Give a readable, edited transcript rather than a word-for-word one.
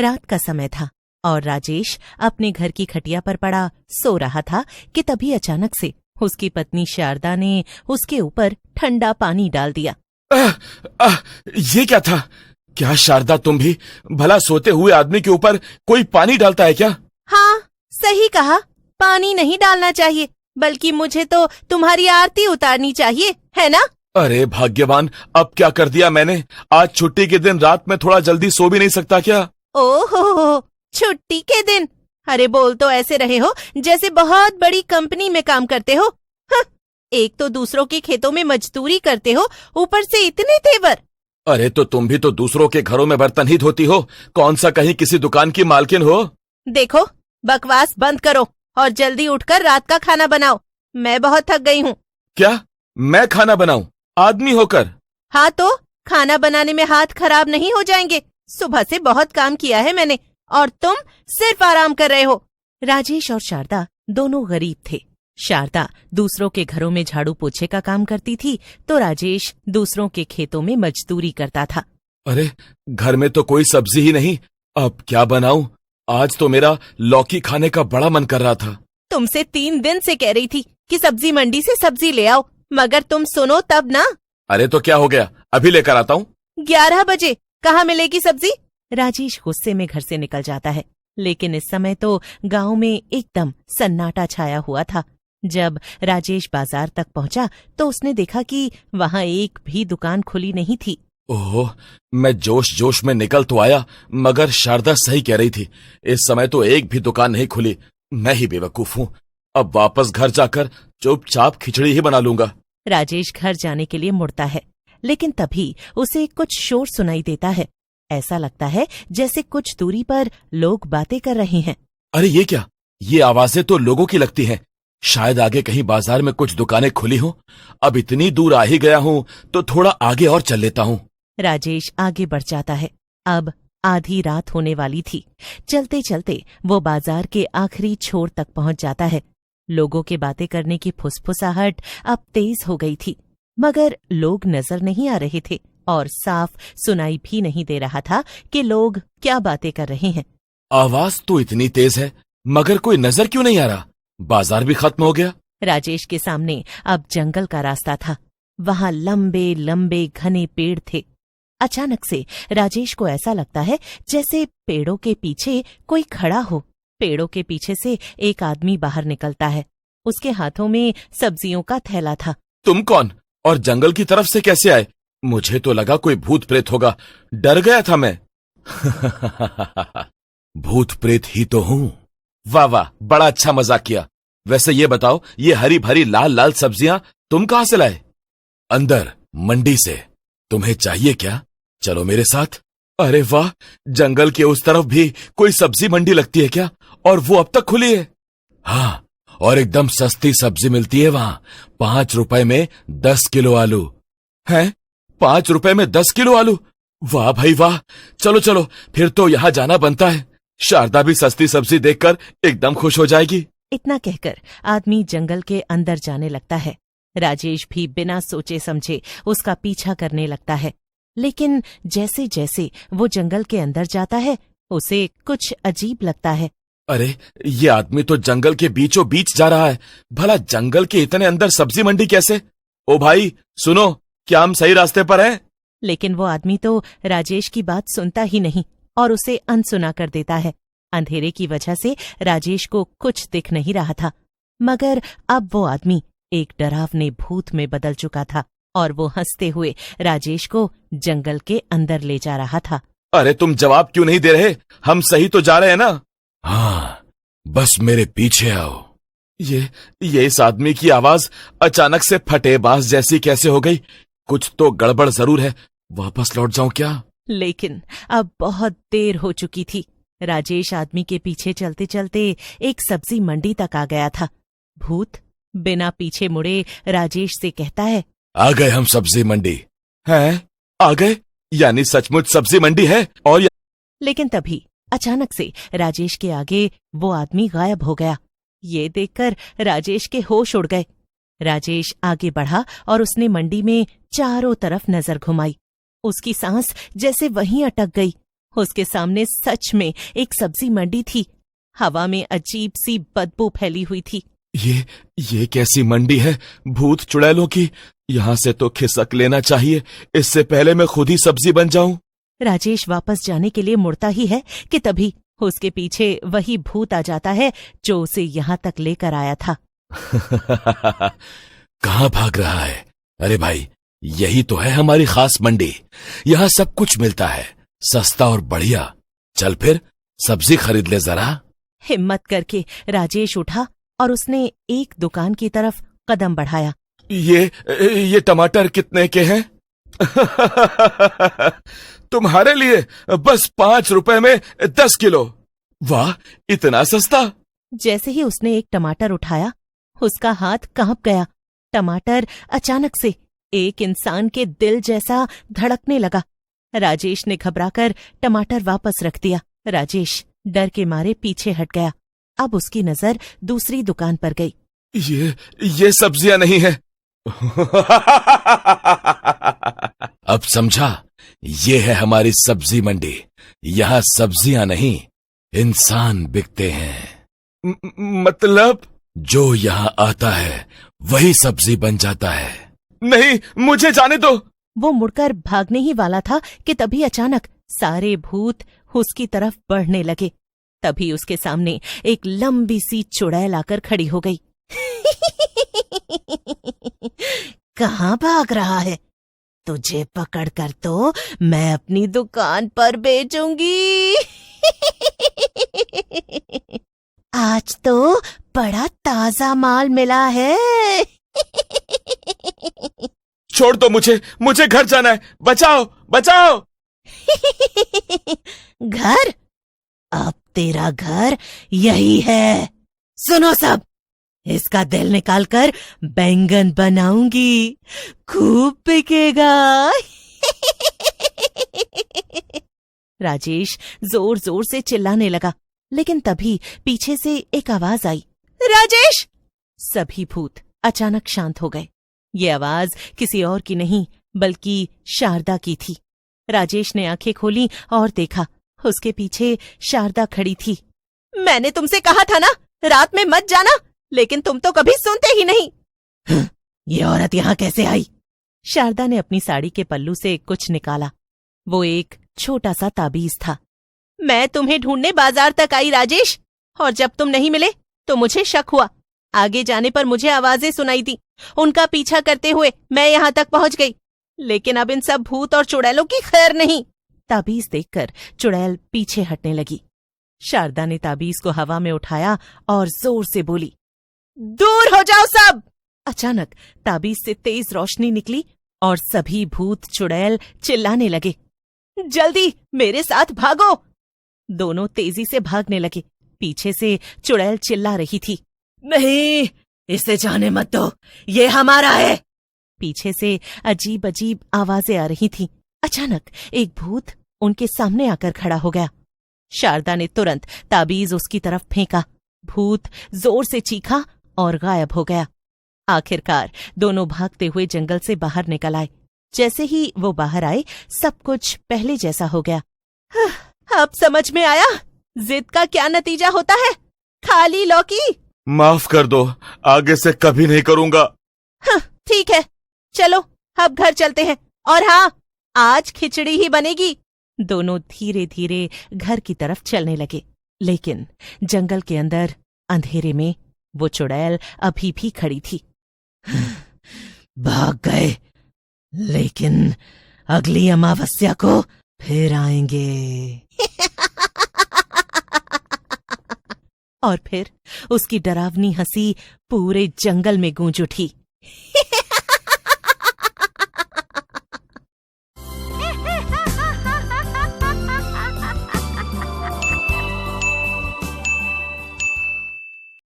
रात का समय था और राजेश अपने घर की खटिया पर पड़ा सो रहा था कि तभी अचानक से उसकी पत्नी शारदा ने उसके ऊपर ठंडा पानी डाल दिया। ये क्या था? क्या शारदा, तुम भी भला सोते हुए आदमी के ऊपर कोई पानी डालता है क्या? हाँ, सही कहा। पानी नहीं डालना चाहिए, बल्कि मुझे तो तुम्हारी आरती उतारनी चाहिए, है ना? अरे भाग्यवान, अब क्या कर दिया मैंने? आज छुट्टी के दिन रात में थोड़ा जल्दी सो भी नहीं सकता क्या? ओहो, छुट्टी के दिन? अरे बोल तो ऐसे रहे हो जैसे बहुत बड़ी कंपनी में काम करते हो। एक तो दूसरों के खेतों में मजदूरी करते हो, ऊपर से इतने तेवर। अरे तो तुम भी तो दूसरों के घरों में बर्तन ही धोती हो, कौन सा कहीं किसी दुकान की मालकिन हो? देखो, बकवास बंद करो और जल्दी उठकर रात का खाना बनाओ। मैं बहुत थक गई हूँ। क्या मैं खाना बनाऊं, आदमी होकर? हाँ तो खाना बनाने में हाथ खराब नहीं हो जाएंगे? सुबह से बहुत काम किया है मैंने और तुम सिर्फ आराम कर रहे हो। राजेश और शारदा दोनों गरीब थे। शारदा दूसरों के घरों में झाड़ू पोछे का काम करती थी तो राजेश दूसरों के खेतों में मजदूरी करता था। अरे घर में तो कोई सब्जी ही नहीं, अब क्या बनाऊं? आज तो मेरा लौकी खाने का बड़ा मन कर रहा था। तुमसे 3 दिन से कह रही थी कि सब्जी मंडी से सब्जी ले आओ, मगर तुम सुनो तब ना। अरे तो क्या हो गया, अभी लेकर आता हूँ। 11 बजे कहाँ मिलेगी सब्जी? राजेश गुस्से में घर से निकल जाता है, लेकिन इस समय तो गांव में एकदम सन्नाटा छाया हुआ था। जब राजेश बाजार तक पहुंचा तो उसने देखा कि वहां एक भी दुकान खुली नहीं थी। ओह, मैं जोश जोश में निकल तो आया, मगर शारदा सही कह रही थी, इस समय तो एक भी दुकान नहीं खुली। मैं ही बेवकूफ हूँ, अब वापस घर जाकर चुपचाप खिचड़ी ही बना लूंगा। राजेश घर जाने के लिए मुड़ता है, लेकिन तभी उसे कुछ शोर सुनाई देता है। ऐसा लगता है जैसे कुछ दूरी पर लोग बातें कर रहे हैं। अरे ये क्या, ये आवाजें तो लोगों की लगती हैं। शायद आगे कहीं बाजार में कुछ दुकानें खुली हो। अब इतनी दूर आ ही गया हूँ तो थोड़ा आगे और चल लेता हूँ। राजेश आगे बढ़ जाता है। अब आधी रात होने वाली थी। चलते चलते वो बाजार के आखिरी छोर तक पहुंच जाता है। लोगों के बातें करने की फुसफुसाहट अब तेज हो गई थी, मगर लोग नजर नहीं आ रहे थे और साफ सुनाई भी नहीं दे रहा था कि लोग क्या बातें कर रहे हैं। आवाज तो इतनी तेज है, मगर कोई नजर क्यों नहीं आ रहा? बाजार भी खत्म हो गया। राजेश के सामने अब जंगल का रास्ता था। वहां लंबे लंबे घने पेड़ थे। अचानक से राजेश को ऐसा लगता है जैसे पेड़ों के पीछे कोई खड़ा हो। पेड़ों के पीछे से एक आदमी बाहर निकलता है। उसके हाथों में सब्जियों का थैला था। तुम कौन और जंगल की तरफ से कैसे आए? मुझे तो लगा कोई भूत प्रेत होगा, डर गया था मैं। भूत प्रेत ही तो हूँ। वाह वाह, बड़ा अच्छा मजाक किया। वैसे ये बताओ, ये हरी भरी लाल लाल सब्जियां तुम कहां से लाए? अंदर मंडी से। तुम्हें चाहिए क्या? चलो मेरे साथ। अरे वाह, जंगल के उस तरफ भी कोई सब्जी मंडी लगती है क्या? और वो अब तक खुली है? हाँ, और एकदम सस्ती सब्जी मिलती है वहां। 5 रुपए में 10 किलो आलू है। 5 रुपए में 10 किलो आलू? वाह भाई वाह, चलो चलो, फिर तो यहां जाना बनता है। शारदा भी सस्ती सब्जी देखकर एकदम खुश हो जाएगी। इतना कहकर आदमी जंगल के अंदर जाने लगता है। राजेश भी बिना सोचे समझे उसका पीछा करने लगता है, लेकिन जैसे जैसे वो जंगल के अंदर जाता है उसे कुछ अजीब लगता है। अरे ये आदमी तो जंगल के बीचों बीच जा रहा है। भला जंगल के इतने अंदर सब्जी मंडी कैसे? ओ भाई सुनो, क्या हम सही रास्ते पर हैं? लेकिन वो आदमी तो राजेश की बात सुनता ही नहीं और उसे अनसुना कर देता है। अंधेरे की वजह से राजेश को कुछ दिख नहीं रहा था, मगर अब वो आदमी एक डरावने भूत में बदल चुका था और वो हंसते हुए राजेश को जंगल के अंदर ले जा रहा था। अरे तुम जवाब क्यों नहीं दे रहे? हम सही तो जा रहे हैं ना? हाँ, बस मेरे पीछे आओ। ये इस आदमी की आवाज अचानक से फटेबाज जैसी कैसे हो गई? कुछ तो गड़बड़ जरूर है। वापस लौट जाऊं क्या? लेकिन अब बहुत देर हो चुकी थी। राजेश आदमी के पीछे चलते चलते एक सब्जी मंडी तक आ गया था। भूत बिना पीछे मुड़े राजेश से कहता है, आ गए हम सब्जी मंडी। हैं? आ गए? यानी सचमुच सब्जी मंडी है? और लेकिन तभी अचानक से राजेश के आगे वो आदमी गायब हो गया। ये देखकर राजेश के होश उड़ गए। राजेश आगे बढ़ा और उसने मंडी में चारों तरफ नजर घुमाई। उसकी सांस जैसे वहीं अटक गई। उसके सामने सच में एक सब्जी मंडी थी। हवा में अजीब सी बदबू फैली हुई थी। ये कैसी मंडी है भूत चुड़ैलों की? यहाँ से तो खिसक लेना चाहिए, इससे पहले मैं खुद ही सब्जी बन जाऊं। राजेश वापस जाने के लिए मुड़ता ही है कि तभी उसके पीछे वही भूत आ जाता है जो उसे यहाँ तक लेकर आया था। कहाँ भाग रहा है? अरे भाई, यही तो है हमारी खास मंडी। यहाँ सब कुछ मिलता है, सस्ता और बढ़िया। चल फिर सब्जी खरीद ले जरा। हिम्मत करके राजेश उठा और उसने एक दुकान की तरफ कदम बढ़ाया। ये टमाटर कितने के हैं? तुम्हारे लिए बस 5 रुपए में 10 किलो। वाह, इतना सस्ता। जैसे ही उसने एक टमाटर उठाया, उसका हाथ कांप गया। टमाटर अचानक से एक इंसान के दिल जैसा धड़कने लगा। राजेश ने घबराकर टमाटर वापस रख दिया। राजेश डर के मारे पीछे हट गया। अब उसकी नजर दूसरी दुकान पर गई। ये सब्जियां नहीं है। अब समझा, ये है हमारी सब्जी मंडी। यहाँ सब्जियां नहीं, इंसान बिकते हैं। मतलब? जो यहाँ आता है वही सब्जी बन जाता है। नहीं, मुझे जाने दो। वो मुड़कर भागने ही वाला था कि तभी अचानक सारे भूत उसकी तरफ बढ़ने लगे। तभी उसके सामने एक लंबी सी चुड़ैल आकर खड़ी हो गई। कहाँ भाग रहा है? तुझे पकड़कर तो मैं अपनी दुकान पर बेचूंगी। आज तो बड़ा ताजा माल मिला है। छोड़ दो मुझे घर जाना है। बचाओ बचाओ। घर? अब तेरा घर यही है। सुनो सब, इसका दिल निकालकर बैंगन बनाऊंगी, खूब बिकेगा। राजेश जोर जोर से चिल्लाने लगा, लेकिन तभी पीछे से एक आवाज आई, राजेश! सभी भूत अचानक शांत हो गए। ये आवाज किसी और की नहीं बल्कि शारदा की थी। राजेश ने आंखें खोली और देखा, उसके पीछे शारदा खड़ी थी। मैंने तुमसे कहा था ना रात में मत जाना, लेकिन तुम तो कभी सुनते ही नहीं। ये औरत यहाँ कैसे आई? शारदा ने अपनी साड़ी के पल्लू से कुछ निकाला। वो एक छोटा सा ताबीज था। मैं तुम्हें ढूंढने बाजार तक आई राजेश, और जब तुम नहीं मिले तो मुझे शक हुआ। आगे जाने पर मुझे आवाजें सुनाई दी। उनका पीछा करते हुए मैं यहाँ तक पहुंच गई, लेकिन अब इन सब भूत और चुड़ैलों की खैर नहीं। ताबीज देखकर चुड़ैल पीछे हटने लगी। शारदा ने ताबीज को हवा में उठाया और जोर से बोली, दूर हो जाओ सब। अचानक ताबीज से तेज रोशनी निकली और सभी भूत चुड़ैल चिल्लाने लगे, जल्दी मेरे साथ भागो। दोनों तेजी से भागने लगे। पीछे से चुड़ैल चिल्ला रही थी, नहीं, इसे जाने मत दो, ये हमारा है। पीछे से अजीब अजीब आवाजें आ रही थीं। अचानक एक भूत उनके सामने आकर खड़ा हो गया। शारदा ने तुरंत ताबीज उसकी तरफ फेंका। भूत जोर से चीखा और गायब हो गया। आखिरकार दोनों भागते हुए जंगल से बाहर निकल आए। जैसे ही वो बाहर आए, सब कुछ पहले जैसा हो गया। अब समझ में आया जिद का क्या नतीजा होता है, खाली लौकी। माफ कर दो, आगे से कभी नहीं करूंगा। ठीक है, चलो अब घर चलते हैं, और हाँ, आज खिचड़ी ही बनेगी। दोनों धीरे धीरे घर की तरफ चलने लगे, लेकिन जंगल के अंदर अंधेरे में वो चुड़ैल अभी भी खड़ी थी। भाग गए, लेकिन अगली अमावस्या को फिर आएंगे। और फिर उसकी डरावनी हंसी पूरे जंगल में गूंज उठी।